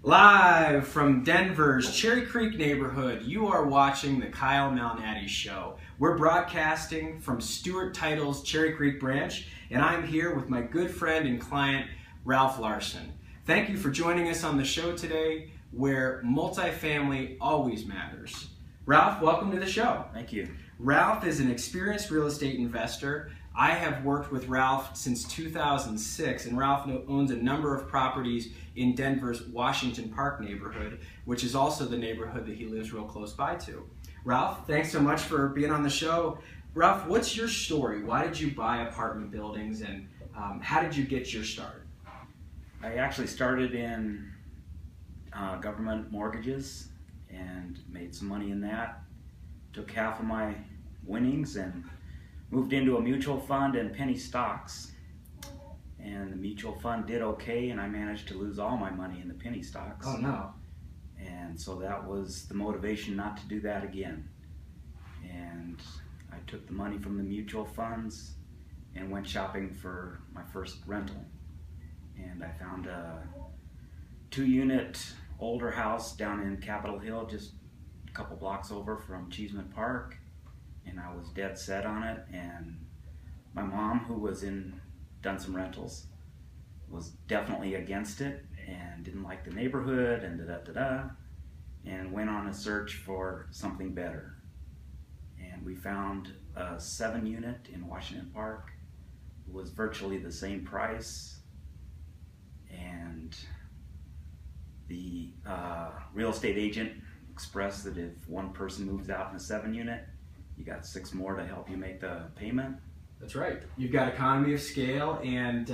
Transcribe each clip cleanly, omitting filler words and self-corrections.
Live from Denver's Cherry Creek neighborhood, you are watching the Kyle Malnati Show. We're broadcasting from Stewart Title's Cherry Creek branch, and I'm here with my good friend and client, Ralph Larson. Thank you for joining us on the show today, where multifamily always matters. Ralph, welcome to the show. Thank you. Ralph is an experienced real estate investor. I have worked with Ralph since 2006, and Ralph owns a number of properties in Denver's Washington Park neighborhood, which is also the neighborhood that he lives real close by to. Ralph, thanks so much for being on the show. Ralph, what's your story? Why did you buy apartment buildings, and how did you get your start? I actually started in government mortgages and made some money in that. Took half of my winnings and moved into a mutual fund and penny stocks. And the mutual fund did okay, and I managed to lose all my money in the penny stocks. Oh no. And so that was the motivation not to do that again. And I took the money from the mutual funds and went shopping for my first rental. And I found a 2-unit older house down in Capitol Hill, just a couple blocks over from Cheeseman Park. And I was dead set on it, and my mom, who was done some rentals, was definitely against it and didn't like the neighborhood and and went on a search for something better. And we found a 7-unit in Washington Park. It was virtually the same price, and the real estate agent expressed that if one person moves out in a 7-unit, you got 6 more to help you make the payment. That's right. You've got economy of scale, and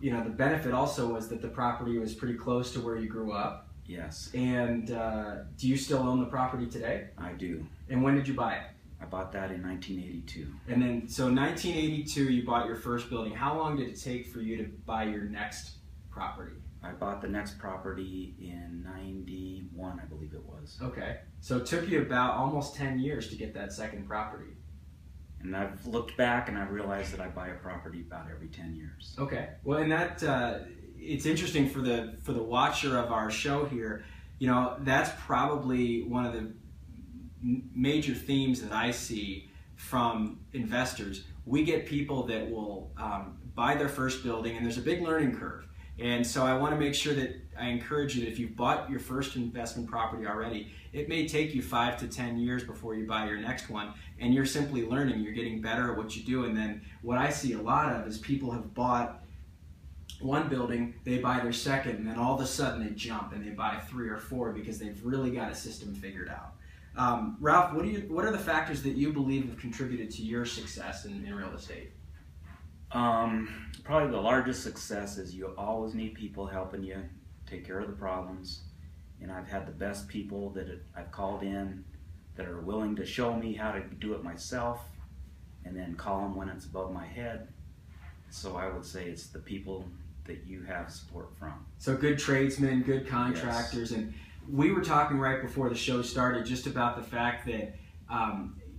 you know, the benefit also was that the property was pretty close to where you grew up. Yes. And do you still own the property today? I do. And when did you buy it? I bought that in 1982. And then, so 1982, you bought your first building. How long did it take for you to buy your next property? I bought the next property in 91, I believe it was. Okay. So it took you about almost 10 years to get that second property. And I've looked back and I've realized that I buy a property about every 10 years. Okay. Well, and that it's interesting for the watcher of our show here. You know, that's probably one of the major themes that I see from investors. We get people that will buy their first building, and there's a big learning curve. And so I want to make sure that I encourage you that if you've bought your first investment property already, it may take you 5 to 10 years before you buy your next one, and you're simply learning, you're getting better at what you do. And then what I see a lot of is people have bought one building, they buy their second, and then all of a sudden they jump and they buy 3 or 4 because they've really got a system figured out. Ralph, what are the factors that you believe have contributed to your success in real estate? Probably the largest success is you always need people helping you take care of the problems. And I've had the best people that I've called in that are willing to show me how to do it myself, and then call them when it's above my head. So I would say it's the people that you have support from. So good tradesmen, good contractors. Yes. And we were talking right before the show started just about the fact that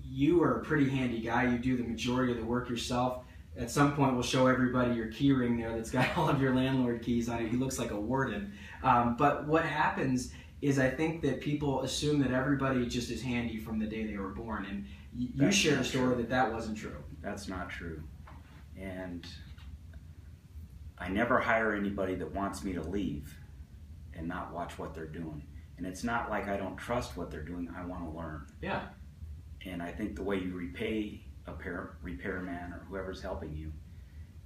you are a pretty handy guy. You do the majority of the work yourself. At some point, we'll show everybody your key ring there that's got all of your landlord keys on it. He looks like a warden. But what happens is I think that people assume that everybody just is handy from the day they were born. And you shared a story that wasn't true. That's not true. And I never hire anybody that wants me to leave and not watch what they're doing. And it's not like I don't trust what they're doing. I want to learn. Yeah. And I think the way you repay a repairman or whoever's helping you,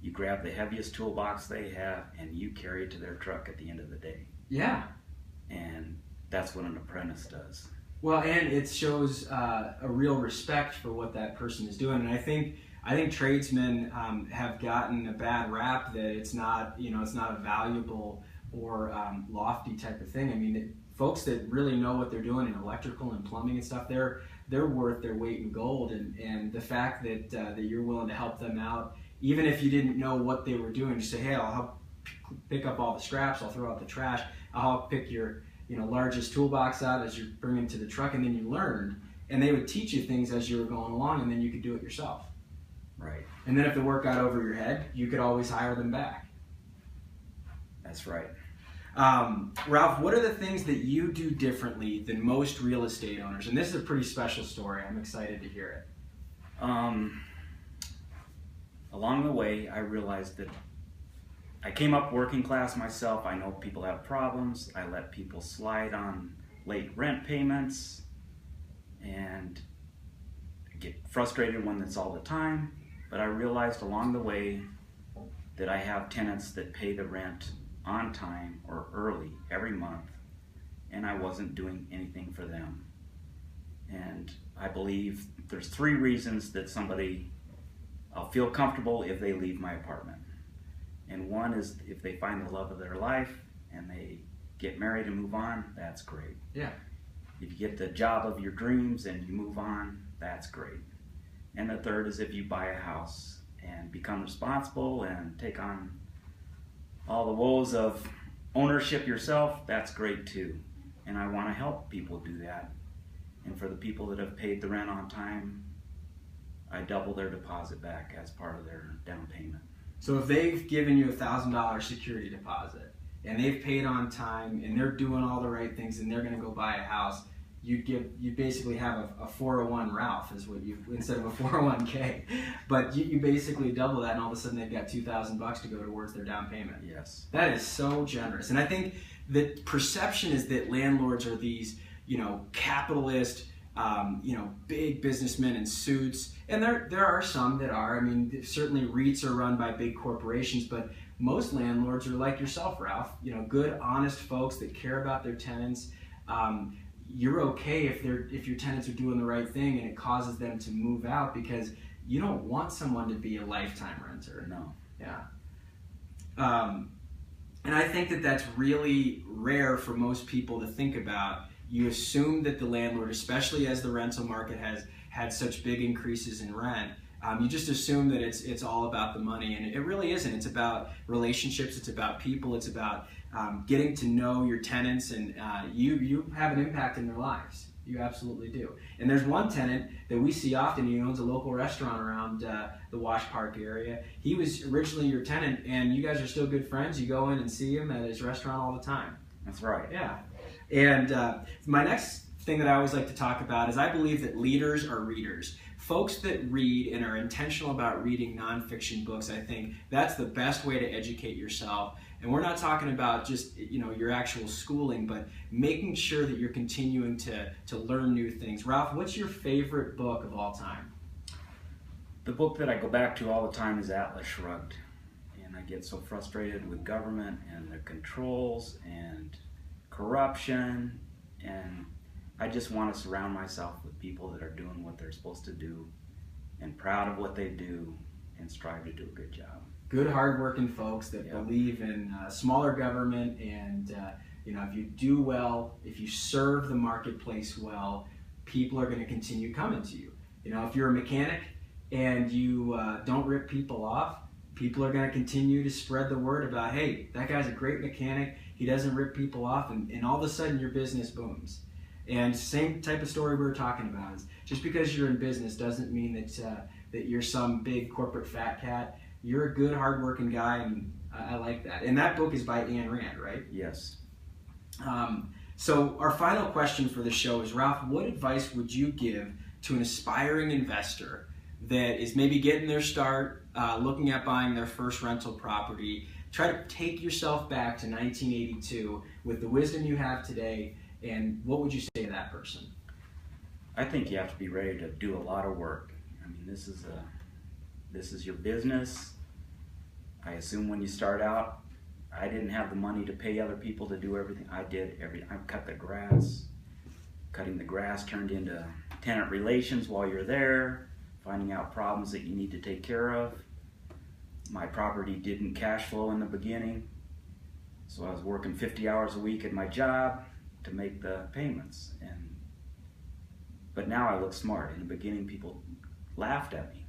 you grab the heaviest toolbox they have and you carry it to their truck at the end of the day. Yeah. And that's what an apprentice does. Well, and it shows a real respect for what that person is doing. And I think tradesmen have gotten a bad rap that it's not a valuable or lofty type of thing. I mean, folks that really know what they're doing in electrical and plumbing and stuff, they're worth their weight in gold. And the fact that you're willing to help them out, even if you didn't know what they were doing, just say, hey, I'll help pick up all the scraps, I'll throw out the trash, I'll help pick your largest toolbox out as you bring it to the truck, and then you learned. And they would teach you things as you were going along, and then you could do it yourself. Right. And then if the work got over your head, you could always hire them back. That's right. Ralph, what are the things that you do differently than most real estate owners? And this is a pretty special story. I'm excited to hear it. Along the way, I realized that I came up working class myself. I know people have problems. I let people slide on late rent payments and get frustrated when it's all the time. But I realized along the way that I have tenants that pay the rent on time or early every month, and I wasn't doing anything for them. And I believe there's 3 reasons that somebody I'll feel comfortable if they leave my apartment. And one is if they find the love of their life and they get married and move on, that's great. Yeah. If you get the job of your dreams and you move on, that's great. And the third is if you buy a house and become responsible and take on all the woes of ownership yourself, that's great too. And I want to help people do that. And for the people that have paid the rent on time, I double their deposit back as part of their down payment. So if they've given you $1,000 security deposit and they've paid on time and they're doing all the right things and they're going to go buy a house, you basically have a 401 Ralph is what you, instead of a 401k, but you basically double that, and all of a sudden they've got $2,000 to go towards their down payment. Yes. That is so generous. And I think the perception is that landlords are these, capitalist, big businessmen in suits, and there are some that are. I mean, certainly REITs are run by big corporations, but most landlords are like yourself, Ralph. Good, honest folks that care about their tenants. You're okay if your tenants are doing the right thing and it causes them to move out, because you don't want someone to be a lifetime renter. No. Yeah. And I think that that's really rare for most people to think about. You assume that the landlord, especially as the rental market has had such big increases in rent, you just assume that it's all about the money, and it really isn't. It's about relationships, it's about people, it's about getting to know your tenants, and you have an impact in their lives. You absolutely do. And there's one tenant that we see often. He owns a local restaurant around the Wash Park area. He was originally your tenant, and you guys are still good friends. You go in and see him at his restaurant all the time. That's right. Yeah. And my next thing that I always like to talk about is I believe that leaders are readers. Folks that read and are intentional about reading nonfiction books, I think that's the best way to educate yourself. And we're not talking about just your actual schooling, but making sure that you're continuing to learn new things. Ralph, what's your favorite book of all time? The book that I go back to all the time is Atlas Shrugged. And I get so frustrated with government and the controls and corruption, and I just want to surround myself with people that are doing what they're supposed to do and proud of what they do and strive to do a good job. Good, hardworking folks that believe in smaller government, and if you do well, if you serve the marketplace well, people are going to continue coming to you. If you're a mechanic and you don't rip people off, people are going to continue to spread the word about, hey, that guy's a great mechanic, he doesn't rip people off, and all of a sudden your business booms. And same type of story we were talking about is just because you're in business doesn't mean that you're some big corporate fat cat. You're a good, hardworking guy, and I like that. And that book is by Ayn Rand, right? Yes. So our final question for the show is, Ralph, what advice would you give to an aspiring investor that is maybe getting their start, looking at buying their first rental property? Try to take yourself back to 1982 with the wisdom you have today, and what would you say to that person? I think you have to be ready to do a lot of work. I mean, this is your business. I assume when you start out, I didn't have the money to pay other people to do everything. I cut the grass. Cutting the grass turned into tenant relations while you're there, finding out problems that you need to take care of. My property didn't cash flow in the beginning, so I was working 50 hours a week at my job to make the payments. But now I look smart. In the beginning, people laughed at me.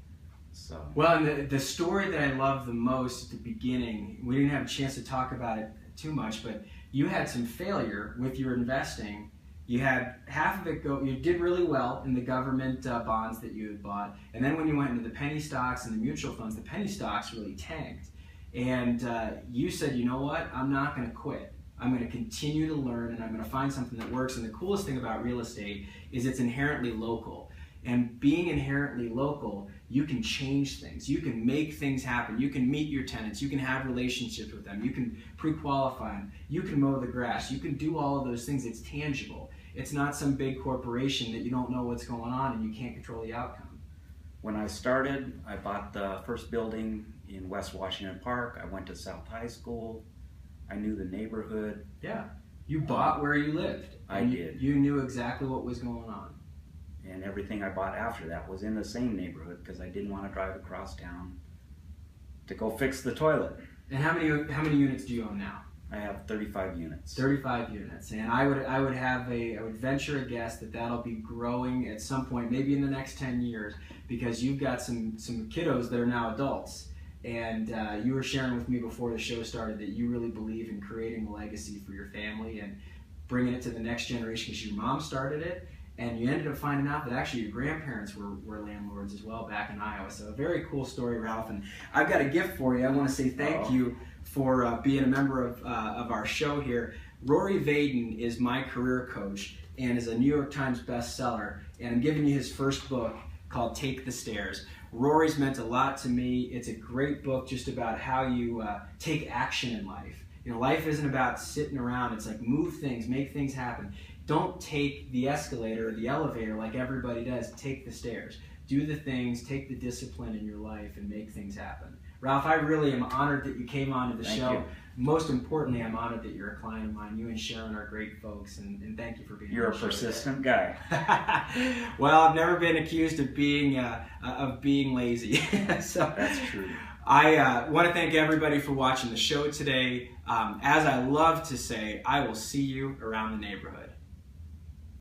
So. Well, and the story that I love the most at the beginning, we didn't have a chance to talk about it too much, but you had some failure with your investing. You had half of it go, you did really well in the government bonds that you had bought, and then when you went into the penny stocks and the mutual funds, the penny stocks really tanked. And you said, you know what, I'm not going to quit. I'm going to continue to learn, and I'm going to find something that works. And the coolest thing about real estate is it's inherently local. And being inherently local, you can change things. You can make things happen. You can meet your tenants. You can have relationships with them. You can pre-qualify them. You can mow the grass. You can do all of those things. It's tangible. It's not some big corporation that you don't know what's going on and you can't control the outcome. When I started, I bought the first building in West Washington Park. I went to South High School. I knew the neighborhood. Yeah. You bought where you lived. I did. You knew exactly what was going on. And everything I bought after that was in the same neighborhood because I didn't want to drive across town to go fix the toilet. And how many units do you own now? I have 35 units. 35 units, and I would venture a guess that that'll be growing at some point, maybe in the next 10 years, because you've got some kiddos that are now adults. And you were sharing with me before the show started that you really believe in creating a legacy for your family and bringing it to the next generation, because your mom started it. And you ended up finding out that actually your grandparents were landlords as well back in Iowa. So a very cool story, Ralph. And I've got a gift for you. I want to say thank you for being a member of our show here. Rory Vaden is my career coach and is a New York Times bestseller. And I'm giving you his first book called Take the Stairs. Rory's meant a lot to me. It's a great book just about how you take action in life. You know, life isn't about sitting around. It's like move things, make things happen. Don't take the escalator or the elevator like everybody does. Take the stairs. Do the things, take the discipline in your life, and make things happen. Ralph, I really am honored that you came on to the show. You. Most importantly, I'm honored that you're a client of mine. You and Sharon are great folks, and thank you for being You're on a the show persistent today. guy. Well, I've never been accused of being lazy. So that's true. I want to thank everybody for watching the show today. As I love to say, I will see you around the neighborhood.